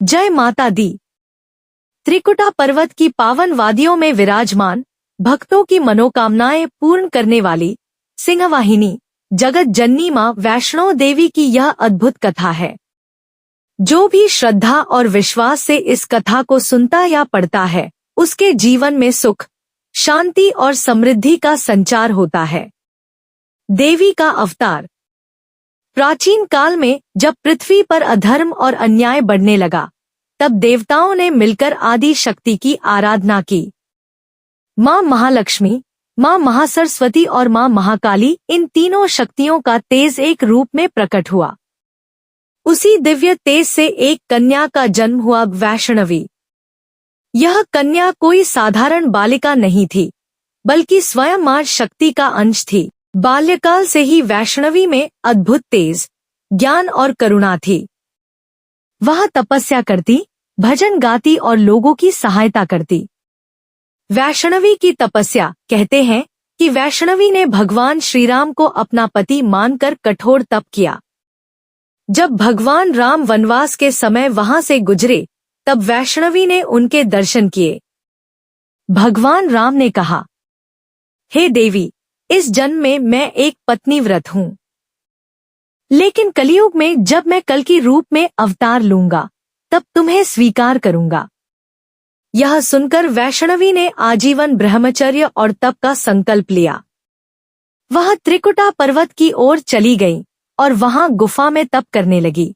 जय माता दी। त्रिकुटा पर्वत की पावन वादियों में विराजमान, भक्तों की मनोकामनाएं पूर्ण करने वाली सिंहवाहिनी जगत जननी मां वैष्णो देवी की यह अद्भुत कथा है। जो भी श्रद्धा और विश्वास से इस कथा को सुनता या पढ़ता है, उसके जीवन में सुख, शांति और समृद्धि का संचार होता है। देवी का अवतार। प्राचीन काल में जब पृथ्वी पर अधर्म और अन्याय बढ़ने लगा, तब देवताओं ने मिलकर आदि शक्ति की आराधना की। मां महालक्ष्मी, मां महासरस्वती और मां महाकाली, इन तीनों शक्तियों का तेज एक रूप में प्रकट हुआ। उसी दिव्य तेज से एक कन्या का जन्म हुआ, वैष्णवी। यह कन्या कोई साधारण बालिका नहीं थी, बल्कि स्वयं मां शक्ति का अंश थी। बाल्यकाल से ही वैष्णवी में अद्भुत तेज, ज्ञान और करुणा थी। वह तपस्या करती, भजन गाती और लोगों की सहायता करती। वैष्णवी की तपस्या। कहते हैं कि वैष्णवी ने भगवान श्रीराम को अपना पति मानकर कठोर तप किया। जब भगवान राम वनवास के समय वहां से गुजरे, तब वैष्णवी ने उनके दर्शन किए। भगवान राम ने कहा, हे देवी, इस जन्म में मैं एक पत्नी व्रत हूँ, लेकिन कलयुग में जब मैं कल की रूप में अवतार लूंगा, तब तुम्हें स्वीकार करूंगा। यह सुनकर वैष्णवी ने आजीवन ब्रह्मचर्य और तप का संकल्प लिया। वह त्रिकुटा पर्वत की ओर चली गई और वहां गुफा में तप करने लगी।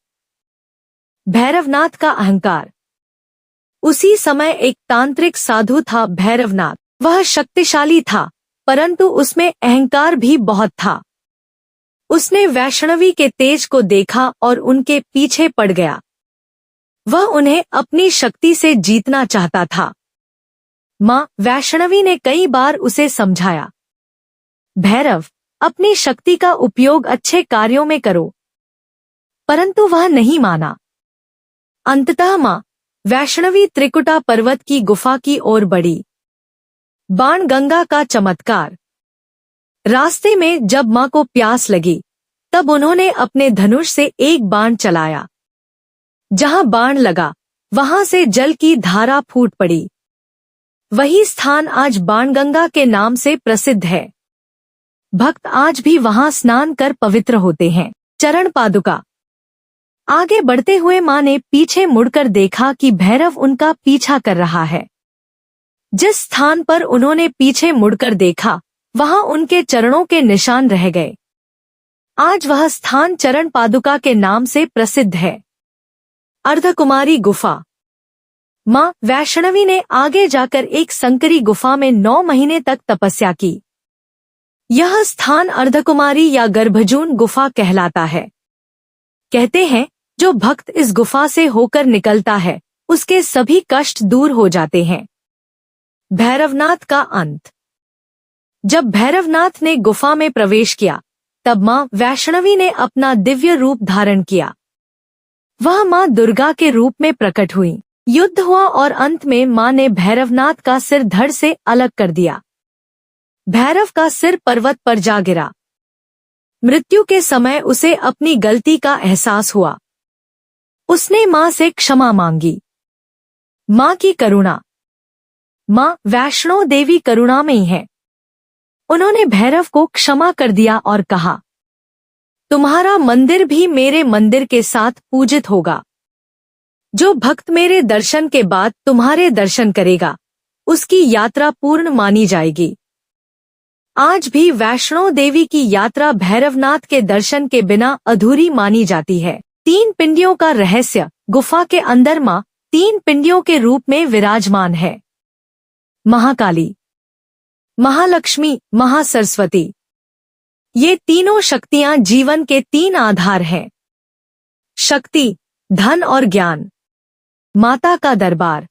भैरवनाथ का अहंकार। उसी समय एक तांत्रिक साधु था भैरवनाथ। वह शक्तिशाली था, परंतु उसमें अहंकार भी बहुत था। उसने वैष्णवी के तेज को देखा और उनके पीछे पड़ गया। वह उन्हें अपनी शक्ति से जीतना चाहता था। मां वैष्णवी ने कई बार उसे समझाया, भैरव, अपनी शक्ति का उपयोग अच्छे कार्यों में करो, परंतु वह नहीं माना। अंततः मां वैष्णवी त्रिकुटा पर्वत की गुफा की ओर बढ़ी। बाणगंगा का चमत्कार। रास्ते में जब मां को प्यास लगी, तब उन्होंने अपने धनुष से एक बाण चलाया। जहां बाण लगा, वहां से जल की धारा फूट पड़ी। वही स्थान आज बाणगंगा के नाम से प्रसिद्ध है। भक्त आज भी वहां स्नान कर पवित्र होते हैं। चरण पादुका। आगे बढ़ते हुए मां ने पीछे मुड़कर देखा कि भैरव उनका पीछा कर रहा है। जिस स्थान पर उन्होंने पीछे मुड़कर देखा, वहां उनके चरणों के निशान रह गए। आज वह स्थान चरण पादुका के नाम से प्रसिद्ध है। अर्धकुमारी गुफा। मां वैष्णवी ने आगे जाकर एक संकरी गुफा में 9 महीने तक तपस्या की। यह स्थान अर्धकुमारी या गर्भजून गुफा कहलाता है। कहते हैं, जो भक्त इस गुफा से होकर निकलता है, उसके सभी कष्ट दूर हो जाते हैं। भैरवनाथ का अंत। जब भैरवनाथ ने गुफा में प्रवेश किया, तब मां वैष्णवी ने अपना दिव्य रूप धारण किया। वह मां दुर्गा के रूप में प्रकट हुई। युद्ध हुआ और अंत में मां ने भैरवनाथ का सिर धड़ से अलग कर दिया। भैरव का सिर पर्वत पर जा गिरा। मृत्यु के समय उसे अपनी गलती का एहसास हुआ। उसने मां से क्षमा मांगी। मां की करुणा। मां वैष्णो देवी करुणामयी है। उन्होंने भैरव को क्षमा कर दिया और कहा, तुम्हारा मंदिर भी मेरे मंदिर के साथ पूजित होगा। जो भक्त मेरे दर्शन के बाद तुम्हारे दर्शन करेगा, उसकी यात्रा पूर्ण मानी जाएगी। आज भी वैष्णो देवी की यात्रा भैरवनाथ के दर्शन के बिना अधूरी मानी जाती है। 3 पिंडियों का रहस्य। गुफा के अंदर मां 3 पिंडियों के रूप में विराजमान है। महाकाली, महालक्ष्मी, महासरस्वती। ये तीनों शक्तियां जीवन के 3 आधार हैं। शक्ति, धन और ज्ञान। माता का दरबार।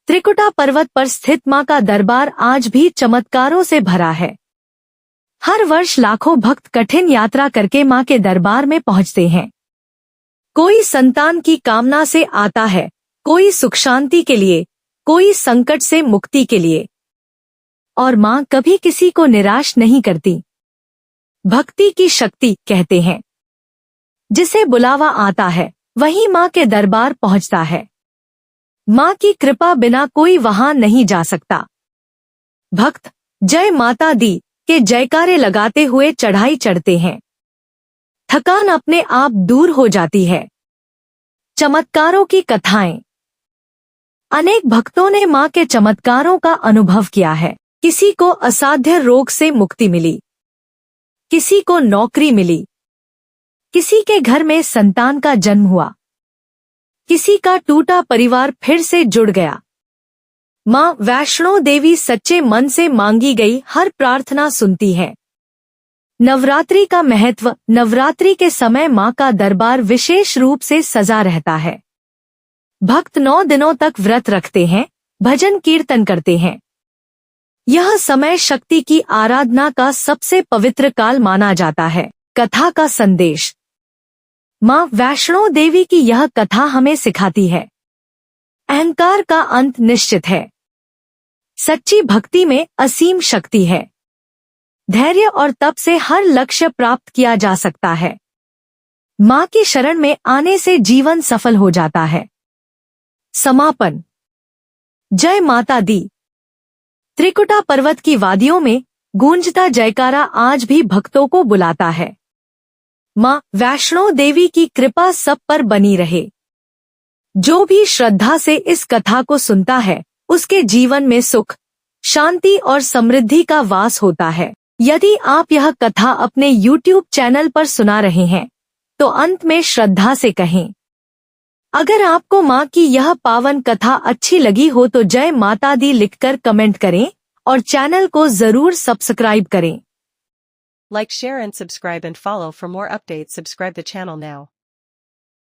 त्रिकुटा पर्वत पर स्थित मां का दरबार आज भी चमत्कारों से भरा है। हर वर्ष लाखों भक्त कठिन यात्रा करके मां के दरबार में पहुंचते हैं। कोई संतान की कामना से आता है, कोई सुख शांति के लिए, कोई संकट से मुक्ति के लिए। और मां कभी किसी को निराश नहीं करती। भक्ति की शक्ति। कहते हैं, जिसे बुलावा आता है, वहीं माँ के दरबार पहुंचता है। माँ की कृपा बिना कोई वहां नहीं जा सकता। भक्त जय माता दी के जयकारे लगाते हुए चढ़ाई चढ़ते हैं। थकान अपने आप दूर हो जाती है। चमत्कारों की कथाएं। अनेक भक्तों ने माँ के चमत्कारों का अनुभव किया है। किसी को असाध्य रोग से मुक्ति मिली, किसी को नौकरी मिली, किसी के घर में संतान का जन्म हुआ, किसी का टूटा परिवार फिर से जुड़ गया। माँ वैष्णो देवी सच्चे मन से मांगी गई हर प्रार्थना सुनती है। नवरात्रि का महत्व। नवरात्रि के समय माँ का दरबार विशेष रूप से सजा रहता है। भक्त 9 दिनों तक व्रत रखते हैं, भजन कीर्तन करते हैं। यह समय शक्ति की आराधना का सबसे पवित्र काल माना जाता है। कथा का संदेश। माँ वैष्णो देवी की यह कथा हमें सिखाती है, अहंकार का अंत निश्चित है। सच्ची भक्ति में असीम शक्ति है। धैर्य और तप से हर लक्ष्य प्राप्त किया जा सकता है। माँ की शरण में आने से जीवन सफल हो जाता है। समापन। जय माता दी। त्रिकुटा पर्वत की वादियों में गूंजता जयकारा आज भी भक्तों को बुलाता है। माँ वैष्णो देवी की कृपा सब पर बनी रहे। जो भी श्रद्धा से इस कथा को सुनता है, उसके जीवन में सुख, शांति और समृद्धि का वास होता है। यदि आप यह कथा अपने YouTube चैनल पर सुना रहे हैं, तो अंत में श्रद्धा से कहें, अगर आपको माँ की यह पावन कथा अच्छी लगी हो तो जय माता दी लिखकर कमेंट करें और चैनल को जरूर सब्सक्राइब करें। Like, share and subscribe and follow for more updates. Subscribe the channel now.